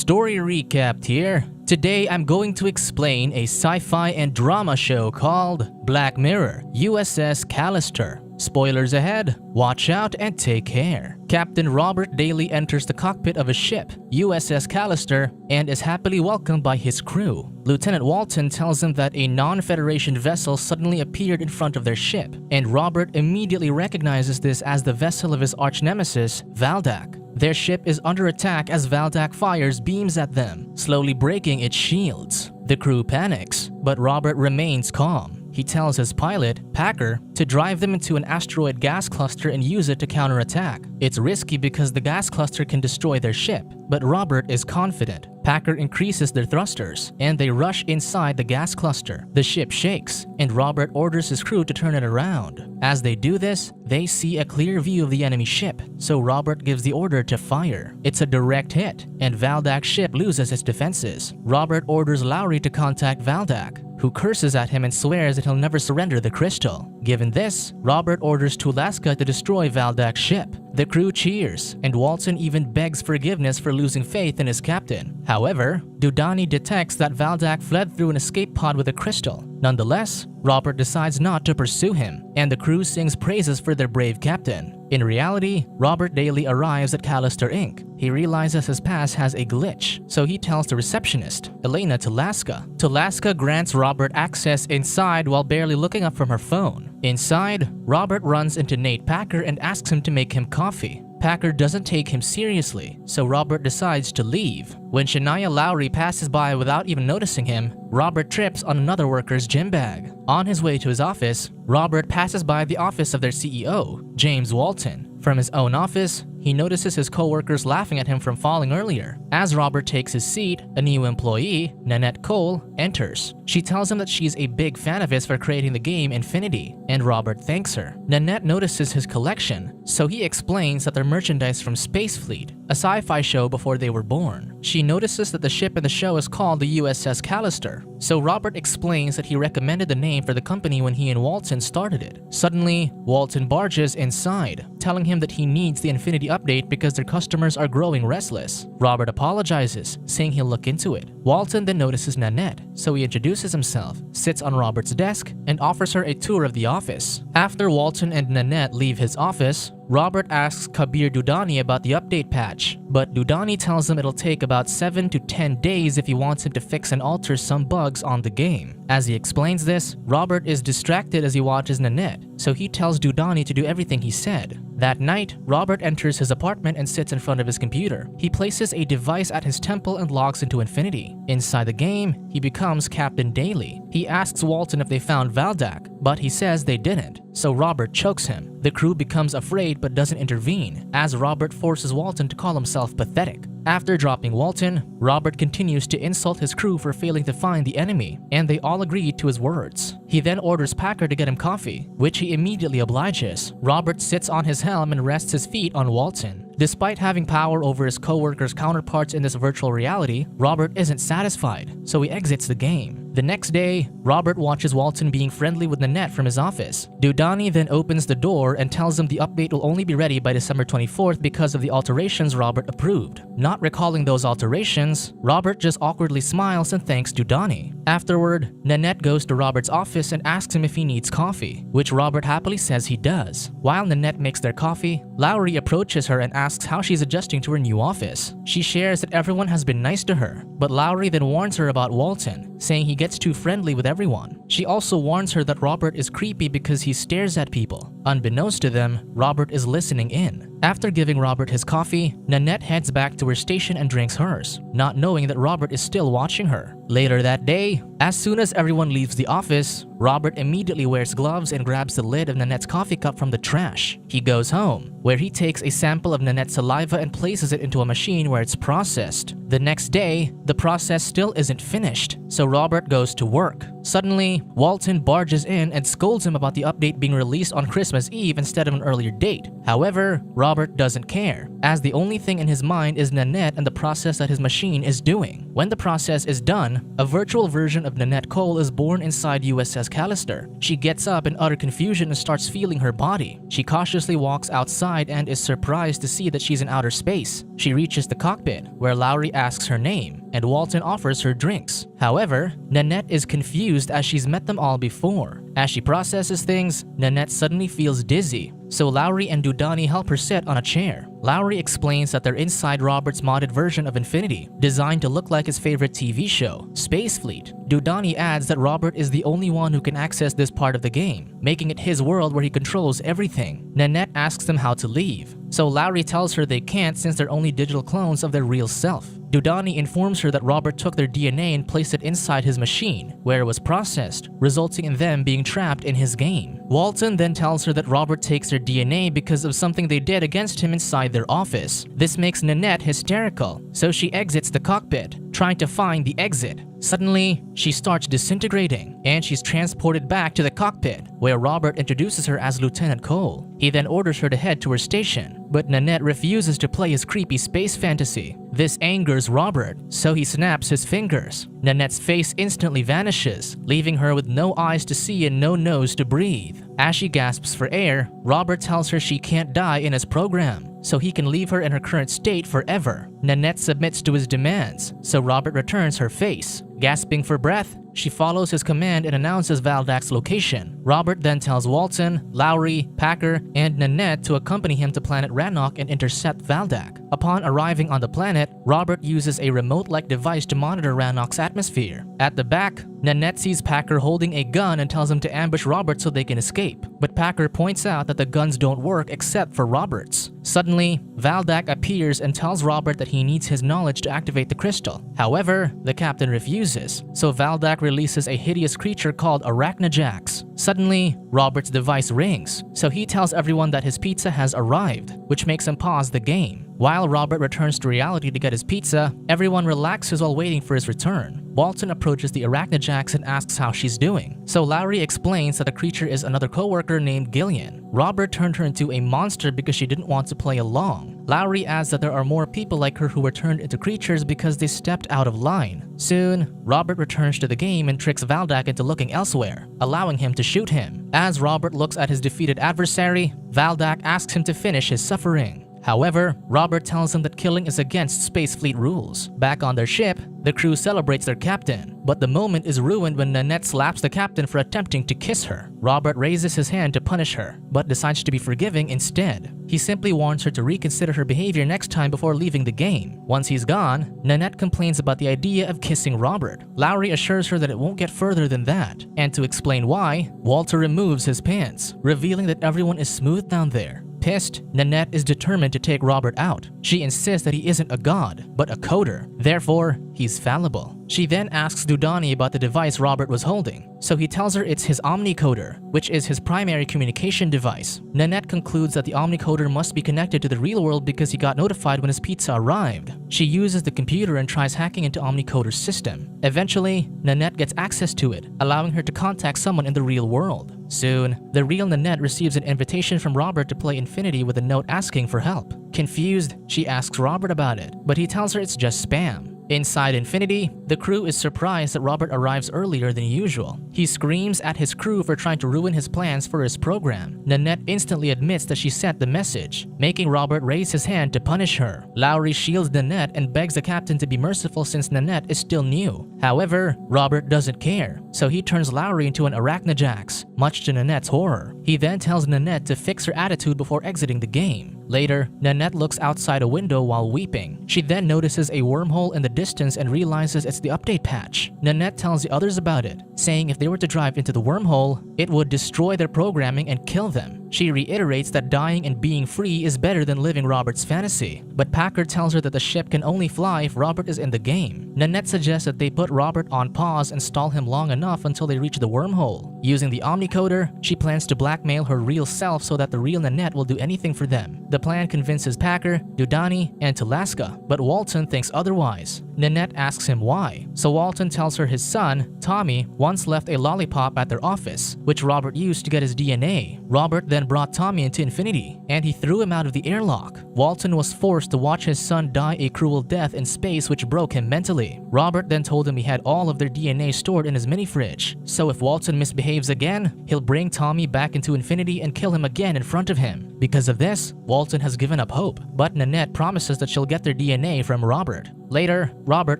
Story recap here. Today I'm going to explain a sci-fi and drama show called Black Mirror, USS Callister. Spoilers ahead, watch out and take care. Captain Robert Daly enters the cockpit of a ship, USS Callister, and is happily welcomed by his crew. Lieutenant Walton tells him that a non-Federation vessel suddenly appeared in front of their ship, and Robert immediately recognizes this as the vessel of his arch-nemesis, Valdak. Their ship is under attack as Valdak fires beams at them, slowly breaking its shields. The crew panics, but Robert remains calm. He tells his pilot, Packer, to drive them into an asteroid gas cluster and use it to counterattack. It's risky because the gas cluster can destroy their ship, but Robert is confident. Packer increases their thrusters, and they rush inside the gas cluster. The ship shakes, and Robert orders his crew to turn it around. As they do this, they see a clear view of the enemy ship, so Robert gives the order to fire. It's a direct hit, and Valdak's ship loses its defenses. Robert orders Lowry to contact Valdak, who curses at him and swears that he'll never surrender the crystal. Given this, Robert orders Tulaska to destroy Valdak's ship. The crew cheers, and Walton even begs forgiveness for losing faith in his captain. However, Dudani detects that Valdak fled through an escape pod with a crystal. Nonetheless, Robert decides not to pursue him, and the crew sings praises for their brave captain. In reality, Robert Daly arrives at Callister Inc. He realizes his pass has a glitch, so he tells the receptionist, Elena Tulaska. Tulaska grants Robert access inside while barely looking up from her phone. Inside, Robert runs into Nate Packer and asks him to make him coffee. Packer doesn't take him seriously, so Robert decides to leave. When Shania Lowry passes by without even noticing him, Robert trips on another worker's gym bag. On his way to his office, Robert passes by the office of their CEO, James Walton. From his own office, he notices his co-workers laughing at him from falling earlier. As Robert takes his seat, a new employee, Nanette Cole, enters. She tells him that she's a big fan of his for creating the game Infinity, and Robert thanks her. Nanette notices his collection, so he explains that they're merchandise from Space Fleet, a sci-fi show before they were born. She notices that the ship in the show is called the USS Callister, so Robert explains that he recommended the name for the company when he and Walton started it. Suddenly, Walton barges inside, telling him that he needs the Infinity update because their customers are growing restless. Robert apologizes, saying he'll look into it. Walton then notices Nanette, so he introduces himself, sits on Robert's desk, and offers her a tour of the office. After Walton and Nanette leave his office, Robert asks Kabir Dudani about the update patch, but Dudani tells him it'll take about 7 to 10 days if he wants him to fix and alter some bugs on the game. As he explains this, Robert is distracted as he watches Nanette, so he tells Dudani to do everything he said. That night, Robert enters his apartment and sits in front of his computer. He places a device at his temple and logs into Infinity. Inside the game, he becomes Captain Daly. He asks Walton if they found Valdak, but he says they didn't, so Robert chokes him. The crew becomes afraid but doesn't intervene, as Robert forces Walton to call himself pathetic. After dropping Walton, Robert continues to insult his crew for failing to find the enemy, and they all agree to his words. He then orders Packer to get him coffee, which he immediately obliges. Robert sits on his helm and rests his feet on Walton. Despite having power over his co-workers' counterparts in this virtual reality, Robert isn't satisfied, so he exits the game. The next day, Robert watches Walton being friendly with Nanette from his office. Dudani then opens the door and tells him the update will only be ready by December 24th because of the alterations Robert approved. Not recalling those alterations, Robert just awkwardly smiles and thanks Dudani. Afterward, Nanette goes to Robert's office and asks him if he needs coffee, which Robert happily says he does. While Nanette makes their coffee, Lowry approaches her and asks how she's adjusting to her new office. She shares that everyone has been nice to her, but Lowry then warns her about Walton, saying he gets too friendly with everyone. She also warns her that Robert is creepy because he stares at people. Unbeknownst to them, Robert is listening in. After giving Robert his coffee, Nanette heads back to her station and drinks hers, not knowing that Robert is still watching her. Later that day, as soon as everyone leaves the office, Robert immediately wears gloves and grabs the lid of Nanette's coffee cup from the trash. He goes home, where he takes a sample of Nanette's saliva and places it into a machine where it's processed. The next day, the process still isn't finished, so Robert goes to work. Suddenly, Walton barges in and scolds him about the update being released on Christmas Eve instead of an earlier date. However, Robert doesn't care, as the only thing in his mind is Nanette and the process that his machine is doing. When the process is done, a virtual version of Nanette Cole is born inside USS Callister. She gets up in utter confusion and starts feeling her body. She cautiously walks outside and is surprised to see that she's in outer space. She reaches the cockpit, where Lowry asks asks her name, and Walton offers her drinks. However, Nanette is confused as she's met them all before. As she processes things, Nanette suddenly feels dizzy, so Lowry and Dudani help her sit on a chair. Lowry explains that they're inside Robert's modded version of Infinity, designed to look like his favorite TV show, Space Fleet. Dudani adds that Robert is the only one who can access this part of the game, making it his world where he controls everything. Nanette asks them how to leave, so Lowry tells her they can't since they're only digital clones of their real self. Dudani informs her that Robert took their DNA and placed it inside his machine, where it was processed, resulting in them being trapped in his game. Walton then tells her that Robert takes their DNA because of something they did against him inside their office. This makes Nanette hysterical, so she exits the cockpit, trying to find the exit. Suddenly, she starts disintegrating, and she's transported back to the cockpit, where Robert introduces her as Lieutenant Cole. He then orders her to head to her station, but Nanette refuses to play his creepy space fantasy. This angers Robert, so he snaps his fingers. Nanette's face instantly vanishes, leaving her with no eyes to see and no nose to breathe. As she gasps for air, Robert tells her she can't die in his program, so he can leave her in her current state forever. Nanette submits to his demands, so Robert returns her face. Gasping for breath, she follows his command and announces Valdak's location. Robert then tells Walton, Lowry, Packer, and Nanette to accompany him to planet Rannoch and intercept Valdak. Upon arriving on the planet, Robert uses a remote-like device to monitor Rannoch's atmosphere. At the back, Nanette sees Packer holding a gun and tells him to ambush Robert so they can escape. But Packer points out that the guns don't work except for Robert's. Suddenly, Valdak appears and tells Robert that he needs his knowledge to activate the crystal. However, the captain refuses, so Valdak releases a hideous creature called Arachnajax. Suddenly, Robert's device rings, so he tells everyone that his pizza has arrived, which makes him pause the game. While Robert returns to reality to get his pizza, everyone relaxes while waiting for his return. Walton approaches the Arachnajax and asks how she's doing, so Lowry explains that the creature is another co-worker named Gillian. Robert turned her into a monster because she didn't want to play along. Lowry adds that there are more people like her who were turned into creatures because they stepped out of line. Soon, Robert returns to the game and tricks Valdak into looking elsewhere, allowing him to shoot him. As Robert looks at his defeated adversary, Valdak asks him to finish his suffering. However, Robert tells him that killing is against Space Fleet rules. Back on their ship, the crew celebrates their captain, but the moment is ruined when Nanette slaps the captain for attempting to kiss her. Robert raises his hand to punish her, but decides to be forgiving instead. He simply warns her to reconsider her behavior next time before leaving the game. Once he's gone, Nanette complains about the idea of kissing Robert. Lowry assures her that it won't get further than that, and to explain why, Walter removes his pants, revealing that everyone is smooth down there. Pissed, Nanette is determined to take Robert out. She insists that he isn't a god, but a coder. Therefore, he's fallible. She then asks Dudani about the device Robert was holding, so he tells her it's his omnicoder, which is his primary communication device. Nanette concludes that the omnicoder must be connected to the real world because he got notified when his pizza arrived. She uses the computer and tries hacking into omnicoder's system. Eventually, Nanette gets access to it, allowing her to contact someone in the real world. Soon, the real Nanette receives an invitation from Robert to play Infinity with a note asking for help. Confused, she asks Robert about it, but he tells her it's just spam. Inside Infinity, the crew is surprised that Robert arrives earlier than usual. He screams at his crew for trying to ruin his plans for his program. Nanette instantly admits that she sent the message, making Robert raise his hand to punish her. Lowry shields Nanette and begs the captain to be merciful since Nanette is still new. However, Robert doesn't care, so he turns Lowry into an Arachnajax, much to Nanette's horror. He then tells Nanette to fix her attitude before exiting the game. Later, Nanette looks outside a window while weeping. She then notices a wormhole in the distance and realizes it's the update patch. Nanette tells the others about it, saying if they were to drive into the wormhole, it would destroy their programming and kill them. She reiterates that dying and being free is better than living Robert's fantasy, but Packard tells her that the ship can only fly if Robert is in the game. Nanette suggests that they put Robert on pause and stall him long enough until they reach the wormhole. Using the omnicoder, she plans to blackmail her real self so that the real Nanette will do anything for them. The plan convinces Packer, Dudani, and Talaska, but Walton thinks otherwise. Nanette asks him why, so Walton tells her his son, Tommy, once left a lollipop at their office, which Robert used to get his DNA. Robert then brought Tommy into Infinity, and he threw him out of the airlock. Walton was forced to watch his son die a cruel death in space, which broke him mentally. Robert then told him he had all of their DNA stored in his mini-fridge, so if Walton misbehaves again, he'll bring Tommy back into Infinity and kill him again in front of him. Because of this, Walton has given up hope, but Nanette promises that she'll get their DNA from Robert. Later, Robert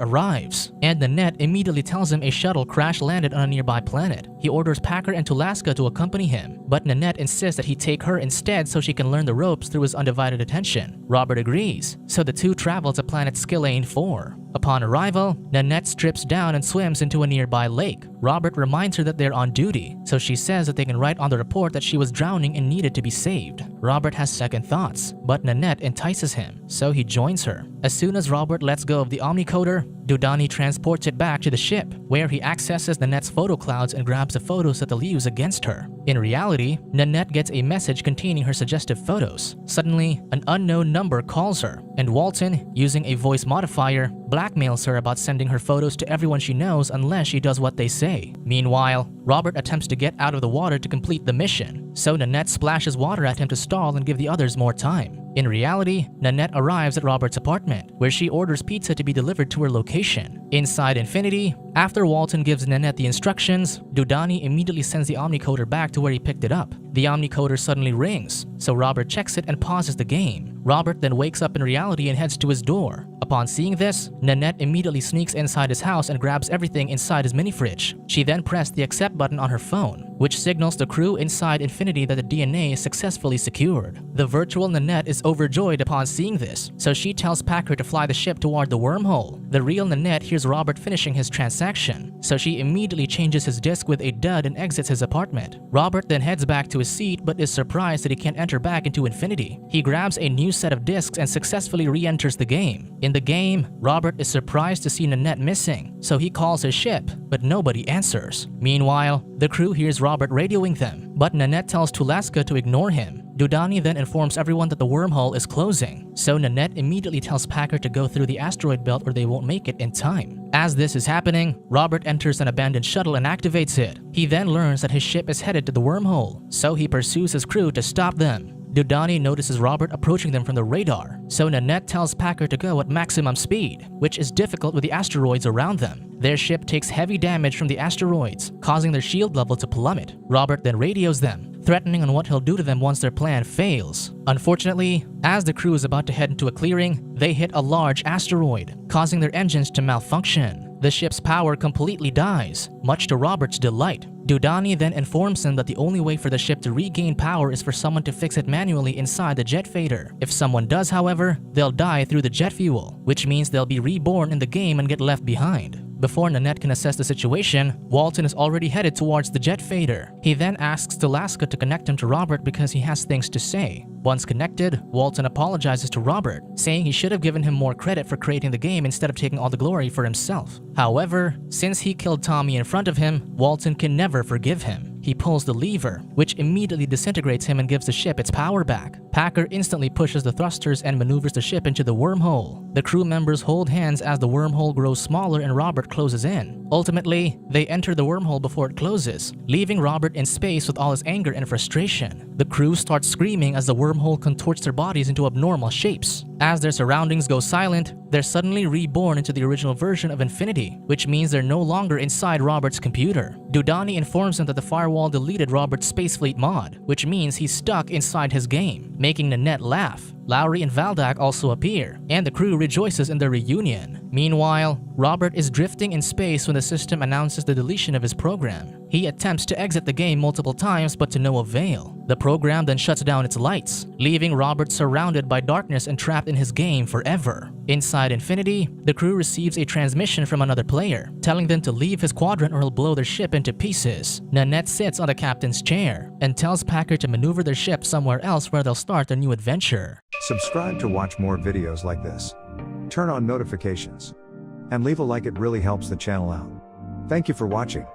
arrives, and Nanette immediately tells him a shuttle crash-landed on a nearby planet. He orders Packer and Tulaska to accompany him, but Nanette insists that he take her instead so she can learn the ropes through his undivided attention. Robert agrees, so the two travel to planet Skillane 4. Upon arrival, Nanette strips down and swims into a nearby lake. Robert reminds her that they're on duty, so she says that they can write on the report that she was drowning and needed to be saved. Robert has second thoughts, but Nanette entices him, so he joins her. As soon as Robert lets go of the Omnicoder, Daly transports it back to the ship, where he accesses Nanette's photo clouds and grabs the photos that they'll use against her. In reality, Nanette gets a message containing her suggestive photos. Suddenly, an unknown number calls her, and Walton, using a voice modifier, blackmails her about sending her photos to everyone she knows unless she does what they say. Meanwhile, Robert attempts to get out of the water to complete the mission, so Nanette splashes water at him to stall and give the others more time. In reality, Nanette arrives at Robert's apartment, where she orders pizza to be delivered to her location. Inside Infinity, after Walton gives Nanette the instructions, Daly immediately sends the Omnicoder back to where he picked it up. The Omnicoder suddenly rings, so Robert checks it and pauses the game. Robert then wakes up in reality and heads to his door. Upon seeing this, Nanette immediately sneaks inside his house and grabs everything inside his mini-fridge. She then pressed the accept button on her phone, which signals the crew inside Infinity that the DNA is successfully secured. The virtual Nanette is overjoyed upon seeing this, so she tells Packer to fly the ship toward the wormhole. The real Nanette hears Robert finishing his transaction, so she immediately changes his disk with a dud and exits his apartment. Robert then heads back to his seat but is surprised that he can't enter back into Infinity. He grabs a new set of disks and successfully re-enters the game. In the game, Robert is surprised to see Nanette missing, so he calls his ship, but nobody answers. Meanwhile, the crew hears Robert radioing them, but Nanette tells Tulaska to ignore him. Daly then informs everyone that the wormhole is closing, so Nanette immediately tells Packer to go through the asteroid belt or they won't make it in time. As this is happening, Robert enters an abandoned shuttle and activates it. He then learns that his ship is headed to the wormhole, so he pursues his crew to stop them. Daly notices Robert approaching them from the radar, so Nanette tells Packer to go at maximum speed, which is difficult with the asteroids around them. Their ship takes heavy damage from the asteroids, causing their shield level to plummet. Robert then radios them, threatening on what he'll do to them once their plan fails. Unfortunately, as the crew is about to head into a clearing, they hit a large asteroid, causing their engines to malfunction. The ship's power completely dies, much to Robert's delight. Daly then informs him that the only way for the ship to regain power is for someone to fix it manually inside the jet fader. If someone does, however, they'll die through the jet fuel, which means they'll be reborn in the game and get left behind. Before Nanette can assess the situation, Walton is already headed towards the jet fader. He then asks Tulaska to connect him to Robert because he has things to say. Once connected, Walton apologizes to Robert, saying he should have given him more credit for creating the game instead of taking all the glory for himself. However, since he killed Tommy in front of him, Walton can never forgive him. He pulls the lever, which immediately disintegrates him and gives the ship its power back. Packer instantly pushes the thrusters and maneuvers the ship into the wormhole. The crew members hold hands as the wormhole grows smaller and Robert closes in. Ultimately, they enter the wormhole before it closes, leaving Robert in space with all his anger and frustration. The crew starts screaming as the wormhole contorts their bodies into abnormal shapes. As their surroundings go silent, they're suddenly reborn into the original version of Infinity, which means they're no longer inside Robert's computer. Daly informs him that the firewall deleted Robert's Space Fleet mod, which means he's stuck inside his game, making Nanette laugh. Lowry and Valdak also appear, and the crew rejoices in their reunion. Meanwhile, Robert is drifting in space when the system announces the deletion of his program. He attempts to exit the game multiple times but to no avail. The program then shuts down its lights, leaving Robert surrounded by darkness and trapped in his game forever. Inside Infinity, the crew receives a transmission from another player, telling them to leave his quadrant or he'll blow their ship into pieces. Nanette sits on the captain's chair and tells Packer to maneuver their ship somewhere else where they'll start a new adventure. Subscribe to watch more videos like this. Turn on notifications. And leave a like, it really helps the channel out. Thank you for watching.